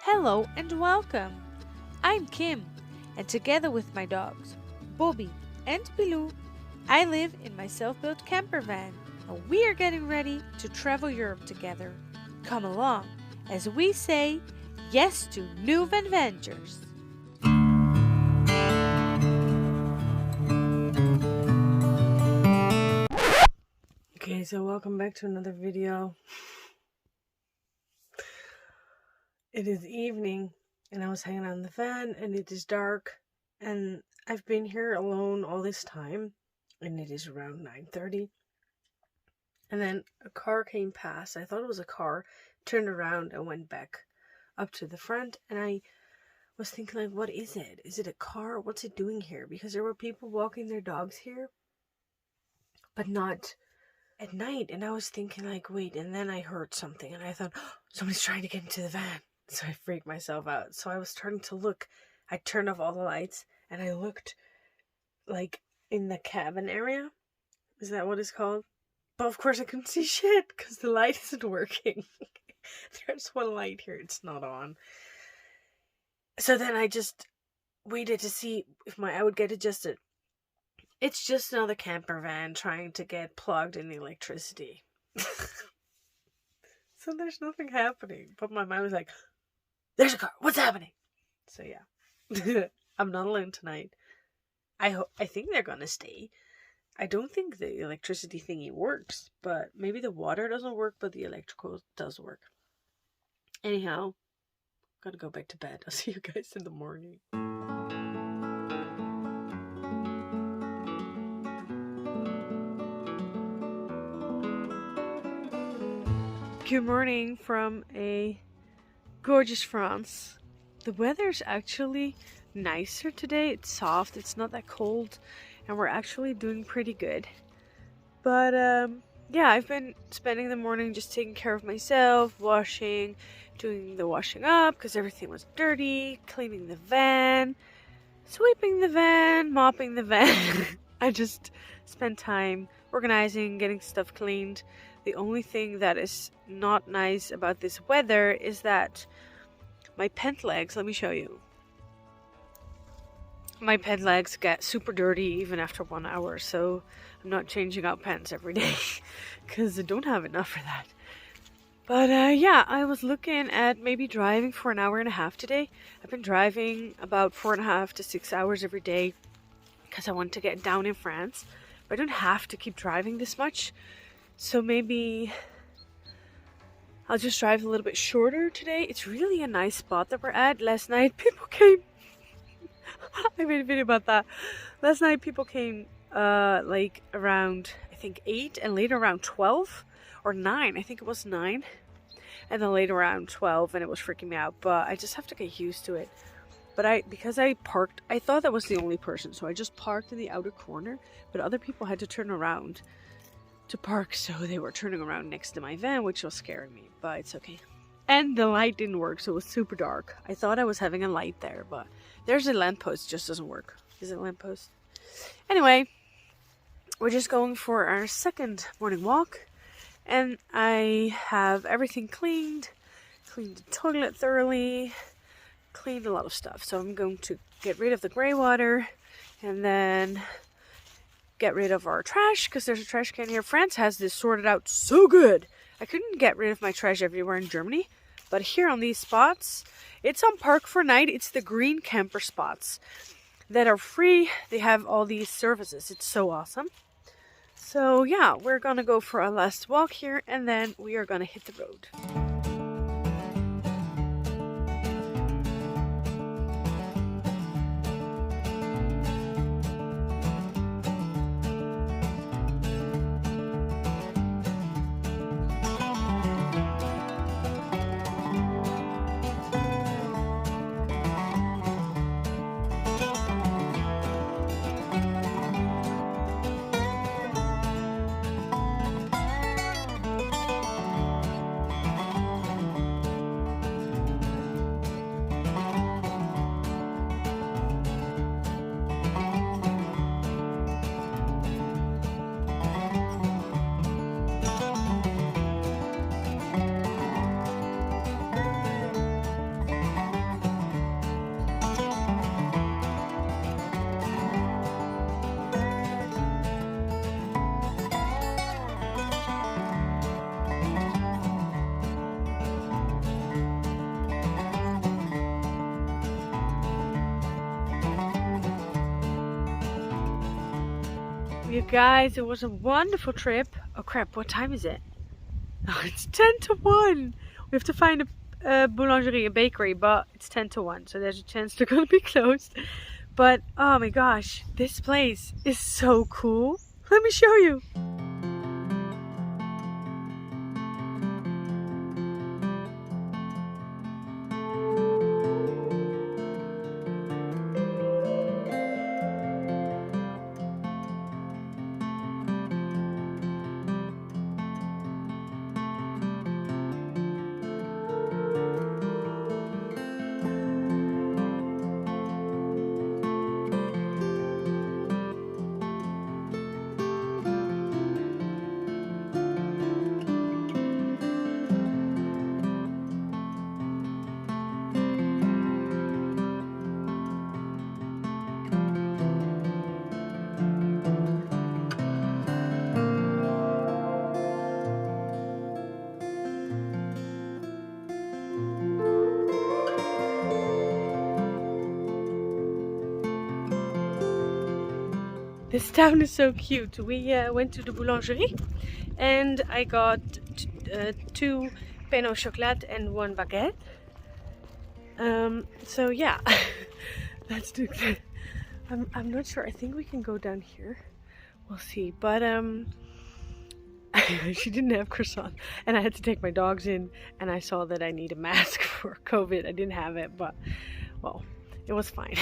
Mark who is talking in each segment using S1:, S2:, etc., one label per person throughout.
S1: Hello and welcome. I'm Kim, and together with my dogs, Bobby and Pilou, I live in my self-built camper van, and we are getting ready to travel Europe together. Come along as we say yes to new adventures.
S2: Okay, so welcome back to another video. It is evening and I was hanging out in the van and it is dark and I've been here alone all this time and it is around 9:30. And then a car came past. I thought it was a car, turned around and went back up to the front, and I was thinking, like, what is it? Is it a car? What's it doing here? Because there were people walking their dogs here, but not at night. And I was thinking, like, wait, and then I heard something and I thought, oh, somebody's trying to get into the van. So I freaked myself out. So I was starting to look. I turned off all the lights and I looked, like, in the cabin area. Is that what it's called? But of course I couldn't see shit because the light isn't working. There's one light here, it's not on. So then I just waited to see if I would get adjusted. It's just another camper van trying to get plugged in the electricity. So there's nothing happening. But my mind was like, there's a car. What's happening? So yeah. I'm not alone tonight. I think they're gonna stay. I don't think the electricity thingy works, but maybe the water doesn't work, but the electrical does work. Anyhow, gotta go back to bed. I'll see you guys in the morning. Good morning from a gorgeous France. The weather's actually nicer today. It's soft, it's not that cold, and we're actually doing pretty good. But yeah, I've been spending the morning just taking care of myself, washing, doing the washing up because everything was dirty, cleaning the van, sweeping the van, mopping the van. I just spent time organizing, getting stuff cleaned. The only thing that is not nice about this weather is that my pant legs, let me show you. My pant legs get super dirty even after 1 hour, so I'm not changing out pants every day because I don't have enough for that. But yeah, I was looking at maybe driving for an hour and a half today. I've been driving about 4.5 to 6 hours every day because I want to get down in France. But I don't have to keep driving this much. So maybe I'll just drive a little bit shorter today. It's really a nice spot that we're at. Last night people came. I made a video about that. Last night people came like around, I think 8, and later around 12 or 9. I think it was 9. And then later around 12, and it was freaking me out. But I just have to get used to it. But because I parked, I thought that was the only person. So I just parked in the outer corner. But other people had to turn around to park, so they were turning around next to my van, which was scaring me, but it's okay. And the light didn't work, so it was super dark. I thought I was having a light there, but there's a lamppost, just doesn't work. Is it a lamppost? Anyway, we're just going for our second morning walk, and I have everything cleaned the toilet thoroughly, cleaned a lot of stuff. So I'm going to get rid of the gray water, and then get rid of our trash, because there's a trash can here. France has this sorted out so good. I couldn't get rid of my trash everywhere in Germany, but here on these spots, it's on Park for Night. It's the green camper spots that are free. They have all these services. It's so awesome. So yeah, we're gonna go for our last walk here, and then we are gonna hit the road. You guys, it was a wonderful trip. Oh crap, what time is it? Oh, it's 10 to 1. We have to find a boulangerie, a bakery, but it's 10 to 1, so there's a chance they're gonna be closed. But oh my gosh, this place is so cool. Let me show you. This town is so cute. We went to the boulangerie and I got 2 pain au chocolat and 1 baguette. So yeah, let's do that. I'm not sure. I think we can go down here. We'll see. But she didn't have croissant and I had to take my dogs in and I saw that I need a mask for COVID. I didn't have it, but well, it was fine.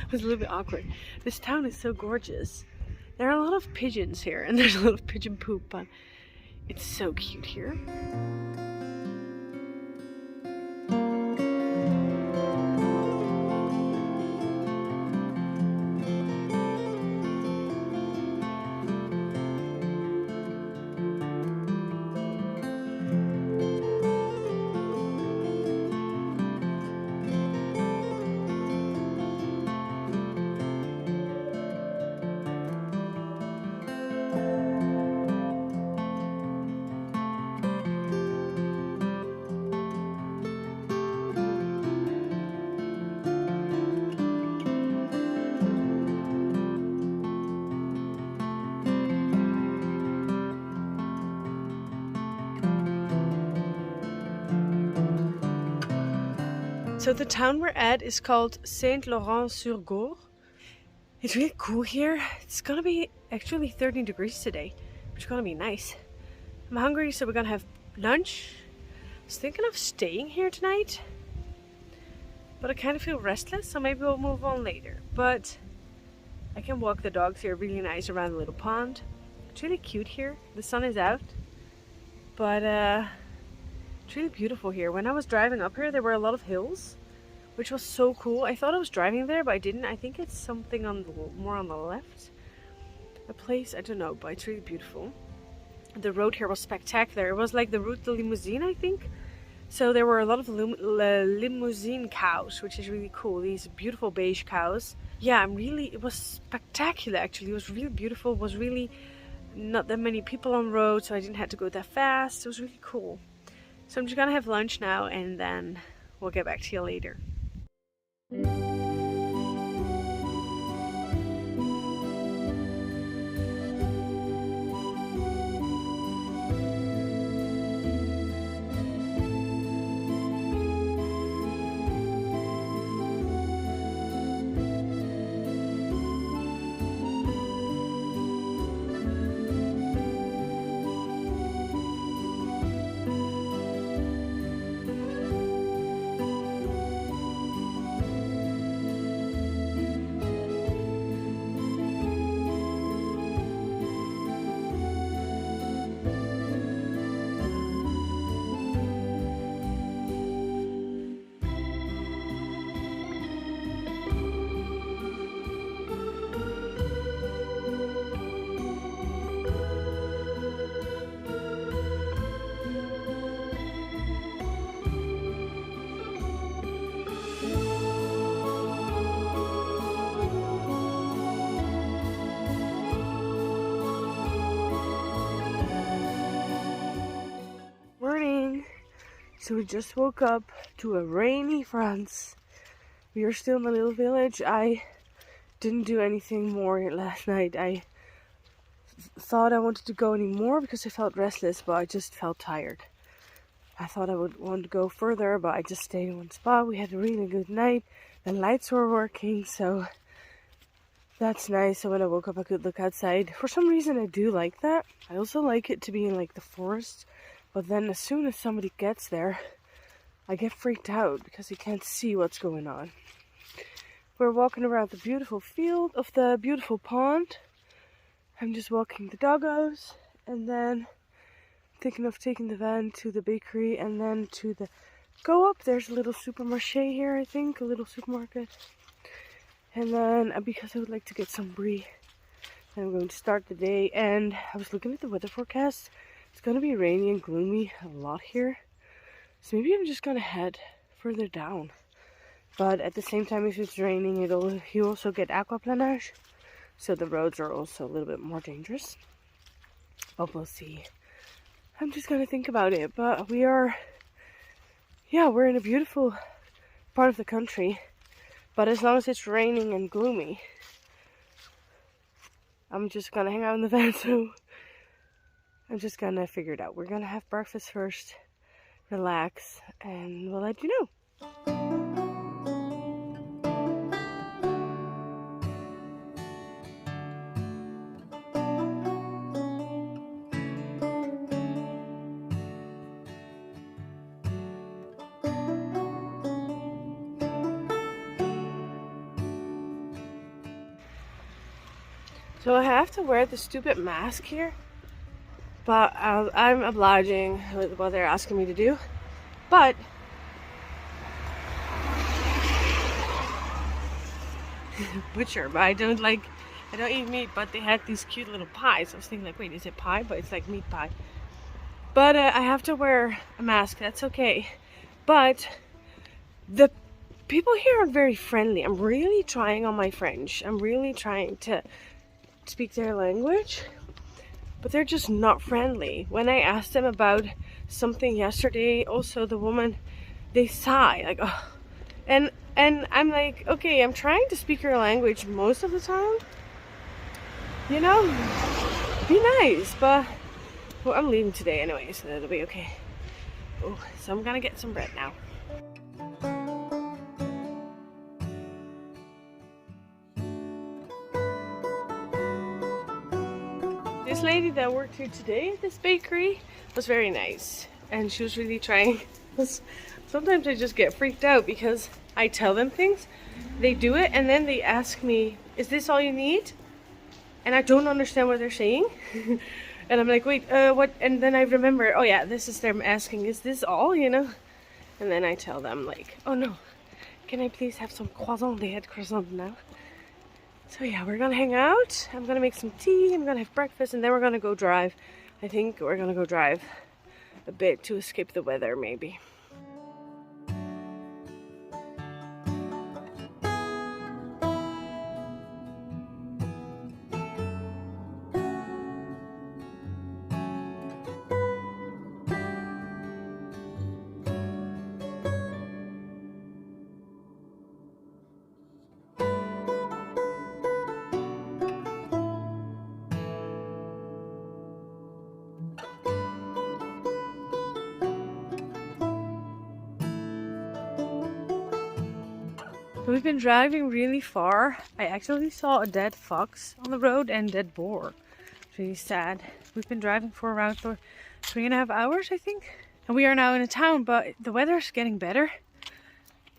S2: It was a little bit awkward. This town is so gorgeous. There are a lot of pigeons here and there's a lot of pigeon poop, but it's so cute here. So the town we're at is called Saint-Laurent-sur-Gour. It's really cool here. It's gonna be actually 13 degrees today, which is gonna be nice. I'm hungry, so we're gonna have lunch. I was thinking of staying here tonight, but I kind of feel restless, so maybe we'll move on later. But I can walk the dogs here really nice around the little pond. It's really cute here. The sun is out, but it's really beautiful here. When I was driving up here, there were a lot of hills, which was so cool. I thought I was driving there, but I didn't. I think it's something on the more on the left. A place, I don't know, but it's really beautiful. The road here was spectacular. It was like the Route de Limousine, I think. So there were a lot of limousine cows, which is really cool. These beautiful beige cows. Yeah, it was spectacular actually. It was really beautiful. It was really not that many people on the road, so I didn't have to go that fast. It was really cool. So I'm just gonna have lunch now and then we'll get back to you later. So we just woke up to a rainy France. We are still in the little village. I didn't do anything more last night. I thought I wanted to go anymore because I felt restless, but I just felt tired. I thought I would want to go further, but I just stayed in one spot. We had a really good night. The lights were working, so that's nice. So when I woke up, I could look outside. For some reason, I do like that. I also like it to be in like the forest, but then as soon as somebody gets there, I get freaked out because you can't see what's going on. We're walking around the beautiful field of the beautiful pond. I'm just walking the doggos, and then thinking of taking the van to the bakery and then to the go up. There's a little supermarché here, I think, a little supermarket. And then because I would like to get some brie, I'm going to start the day. And I was looking at the weather forecast. It's going to be rainy and gloomy a lot here. So maybe I'm just going to head further down. But at the same time, if it's raining, you also get aquaplanage. So the roads are also a little bit more dangerous. But we'll see. I'm just going to think about it. But we're in a beautiful part of the country. But as long as it's raining and gloomy, I'm just going to hang out in the van. So I'm just going to figure it out. We're going to have breakfast first, relax, and we'll let you know. So I have to wear the stupid mask here, but I'm obliging with what they're asking me to do. But butcher, but I don't eat meat. But they had these cute little pies. I was thinking like, wait, is it pie? But it's like meat pie. But I have to wear a mask. That's okay. But the people here are very friendly. I'm really trying on my French. I'm really trying to speak their language, but they're just not friendly. When I asked them about something yesterday, also the woman, they sigh like, oh, and I'm like, okay, I'm trying to speak your language most of the time, you know, be nice. But well, I'm leaving today anyway, so that'll be okay. Oh, so I'm gonna get some bread now. This lady that worked here today at this bakery was very nice, and she was really trying. Sometimes I just get freaked out because I tell them things, they do it, and then they ask me, is this all you need? And I don't understand what they're saying. And I'm like, wait, what? And then I remember, oh yeah, this is them asking, is this all, you know? And then I tell them like, oh no, can I please have some croissant? They had croissant now. So yeah, we're gonna hang out. I'm gonna make some tea, I'm gonna have breakfast, and then we're gonna go drive. I think we're gonna go drive a bit to escape the weather, maybe. We've been driving really far. I actually saw a dead fox on the road and dead boar. It's really sad. We've been driving for around 3.5 hours, I think. And we are now in a town, but the weather's getting better.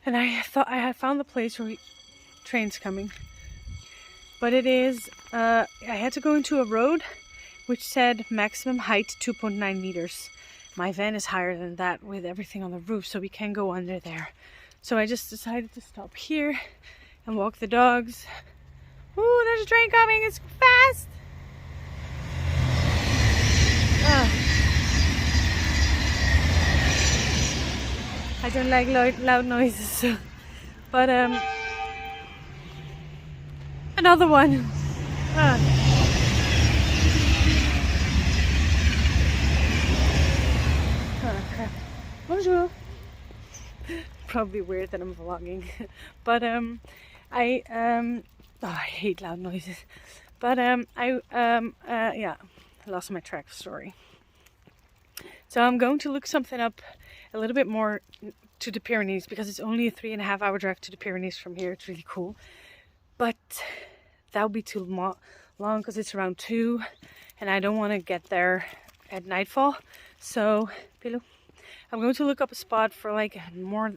S2: And I thought I had found the place where train's coming. But it is, I had to go into a road which said maximum height 2.9 meters. My van is higher than that with everything on the roof, so we can go under there. So I just decided to stop here and walk the dogs. Ooh, there's a train coming, it's fast! I don't like loud noises, but another one. Oh crap. Bonjour. Probably weird that I'm vlogging, but I hate loud noises. But yeah, I lost my track of story. So I'm going to look something up a little bit more to the Pyrenees, because it's only a 3.5 hour drive to the Pyrenees from here. It's really cool, but that would be too long because it's around 2 and I don't want to get there at nightfall. So Pilou, I'm going to look up a spot for like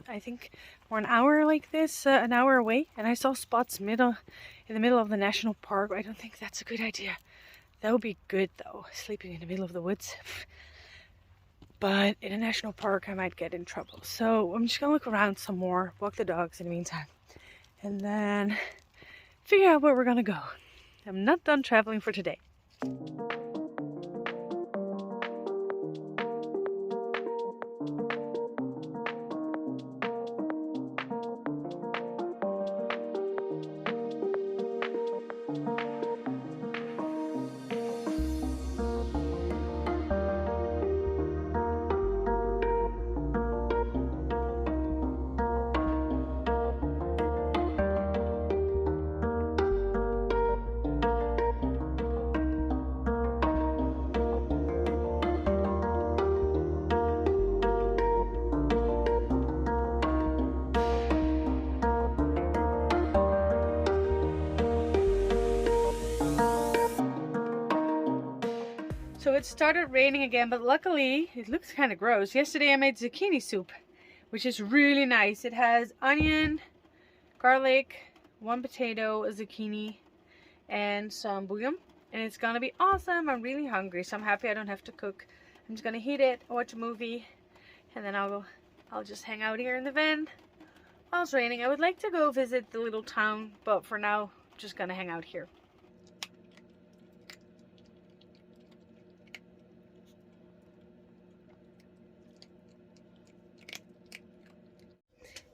S2: I think more an hour like this, an hour away. And I saw spots in the middle of the national park. I don't think that's a good idea. That would be good though, sleeping in the middle of the woods. But in a national park I might get in trouble. So I'm just gonna look around some more, walk the dogs in the meantime, and then figure out where we're gonna go. I'm not done traveling for today. So it started raining again, but luckily it looks kind of gross. Yesterday I made zucchini soup, which is really nice. It has onion, garlic, 1 potato, a zucchini, and some bouillon. And it's gonna be awesome. I'm really hungry, so I'm happy I don't have to cook. I'm just gonna heat it, watch a movie, and then I'll just hang out here in the van while it's raining. I would like to go visit the little town, but for now, I'm just gonna hang out here.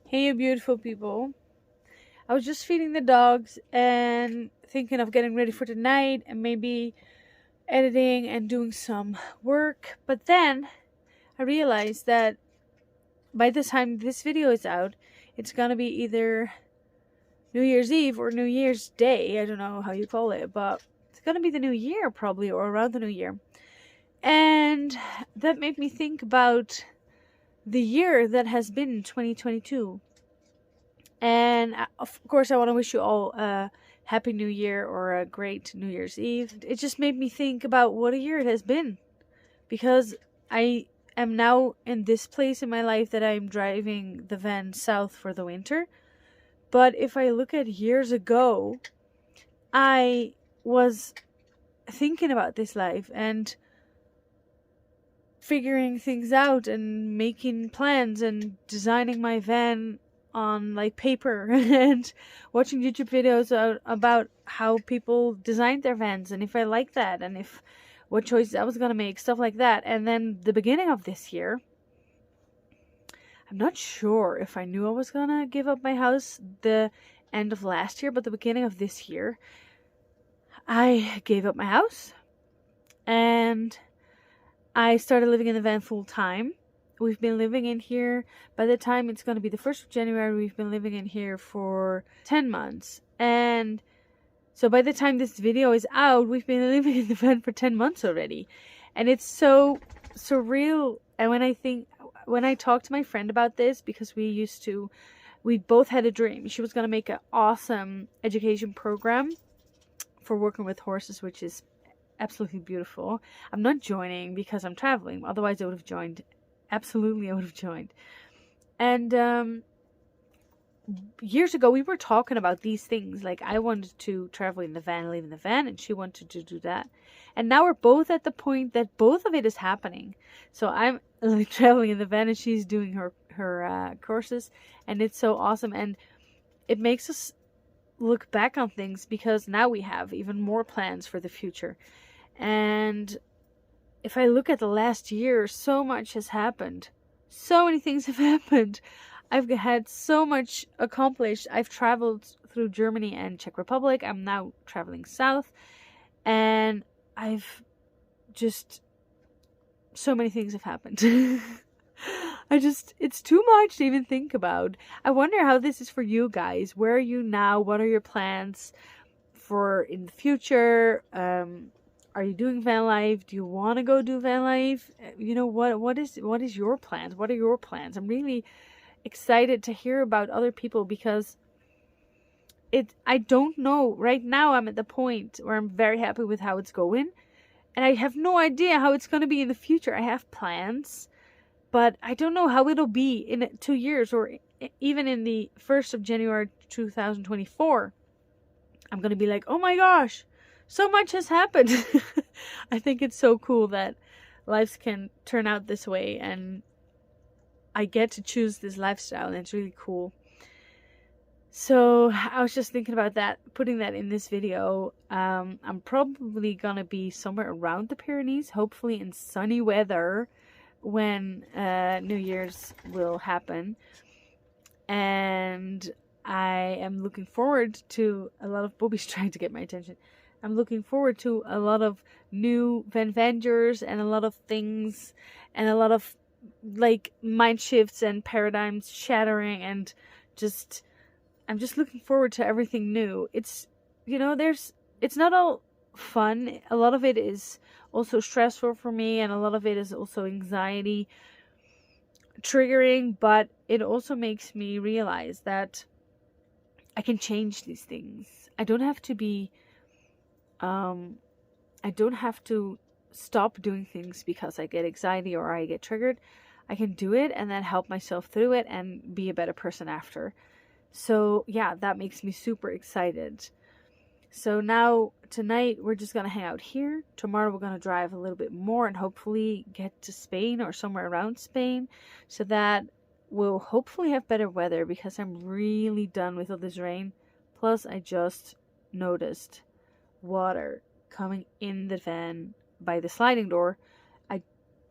S2: Hey, you beautiful people. I was just feeding the dogs and thinking of getting ready for tonight and maybe editing and doing some work. But then I realized that by the time this video is out, it's gonna be either New Year's Eve or New Year's Day. I don't know how you call it, but it's gonna be the new year probably, or around the new year. And that made me think about the year that has been 2022. And of course I want to wish you all a happy new year or a great New Year's Eve. It just made me think about what a year it has been, because I am now in this place in my life that I'm driving the van south for the winter. But if I look at years ago, I was thinking about this life and figuring things out and making plans and designing my van on like paper and watching YouTube videos about how people designed their vans and if I like that and if what choices I was gonna make, stuff like that. And then the beginning of this year, I'm not sure if I knew I was gonna give up my house the end of last year, but the beginning of this year I gave up my house and I started living in the van full time. We've been living in here, by the time it's going to be the 1st of January, we've been living in here for 10 months. And so by the time this video is out, we've been living in the van for 10 months already. And it's so surreal. And when I talked to my friend about this, because we both had a dream. She was going to make an awesome education program for working with horses, which is absolutely beautiful. I'm not joining because I'm traveling. Otherwise, I would have joined. Absolutely, I would have joined. And years ago, we were talking about these things. Like, I wanted to travel in the van, live in the van, and she wanted to do that. And now we're both at the point that both of it is happening. So I'm like traveling in the van, and she's doing her courses, and it's so awesome. And it makes us look back on things because now we have even more plans for the future. And if I look at the last year, so much has happened. So many things have happened. I've had so much accomplished. I've traveled through Germany and Czech Republic. I'm now traveling south. And so many things have happened. It's too much to even think about. I wonder how this is for you guys. Where are you now? What are your plans
S1: for in the future. Are you doing van life? Do you want to go do van life? You know, what is your plans? What are your plans? I'm really excited to hear about other people, because I don't know. Right now I'm at the point where I'm very happy with how it's going, and I have no idea how it's going to be in the future. I have plans, but I don't know how it'll be in 2 years, or even in the 1st of January 2024. I'm going to be like, oh my gosh, so much has happened. I think it's so cool that lives can turn out this way, and I get to choose this lifestyle, and it's really cool. So I was just thinking about that, putting that in this video. I'm probably going to be somewhere around the Pyrenees, hopefully in sunny weather when New Year's will happen. And I am looking forward to a lot of Bobby's trying to get my attention. I'm looking forward to a lot of new adventures and a lot of things and a lot of like mind shifts and paradigms shattering, and I'm just looking forward to everything new. It's, you know, it's not all fun. A lot of it is also stressful for me, and a lot of it is also anxiety triggering, but it also makes me realize that I can change these things. I don't have to stop doing things because I get anxiety or I get triggered. I can do it and then help myself through it and be a better person after. So yeah, that makes me super excited. So now tonight we're just going to hang out here. Tomorrow we're going to drive a little bit more and hopefully get to Spain or somewhere around Spain, so that we'll hopefully have better weather, because I'm really done with all this rain. Plus I just noticed water coming in the van by the sliding door. I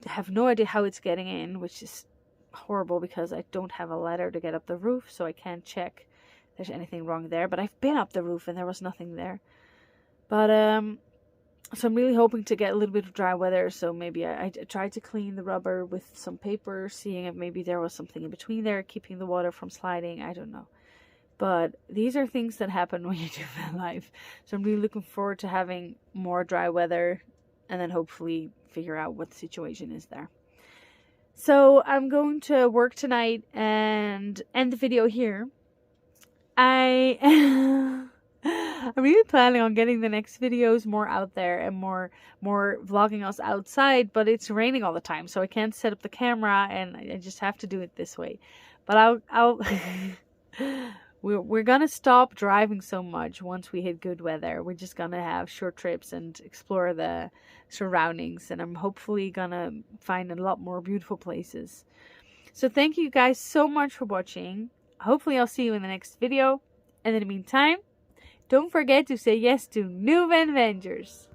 S1: have no idea how it's getting in, which is horrible because I don't have a ladder to get up the roof, so I can't check if there's anything wrong there. But I've been up the roof and there was nothing there. But so I'm really hoping to get a little bit of dry weather. So maybe I tried to clean the rubber with some paper, seeing if maybe there was something in between there keeping the water from sliding. I don't know. But these are things that happen when you do van life. So I'm really looking forward to having more dry weather and then hopefully figure out what the situation is there. So I'm going to work tonight and end the video here. I'm really planning on getting the next videos more out there and more vlogging us outside, but it's raining all the time, so I can't set up the camera and I just have to do it this way. But I'll we're gonna stop driving so much once we hit good weather. We're just gonna have short trips and explore the surroundings, and I'm hopefully gonna find a lot more beautiful places. So thank you guys so much for watching. Hopefully I'll see you in the next video, and in the meantime, don't forget to say yes to new adventures.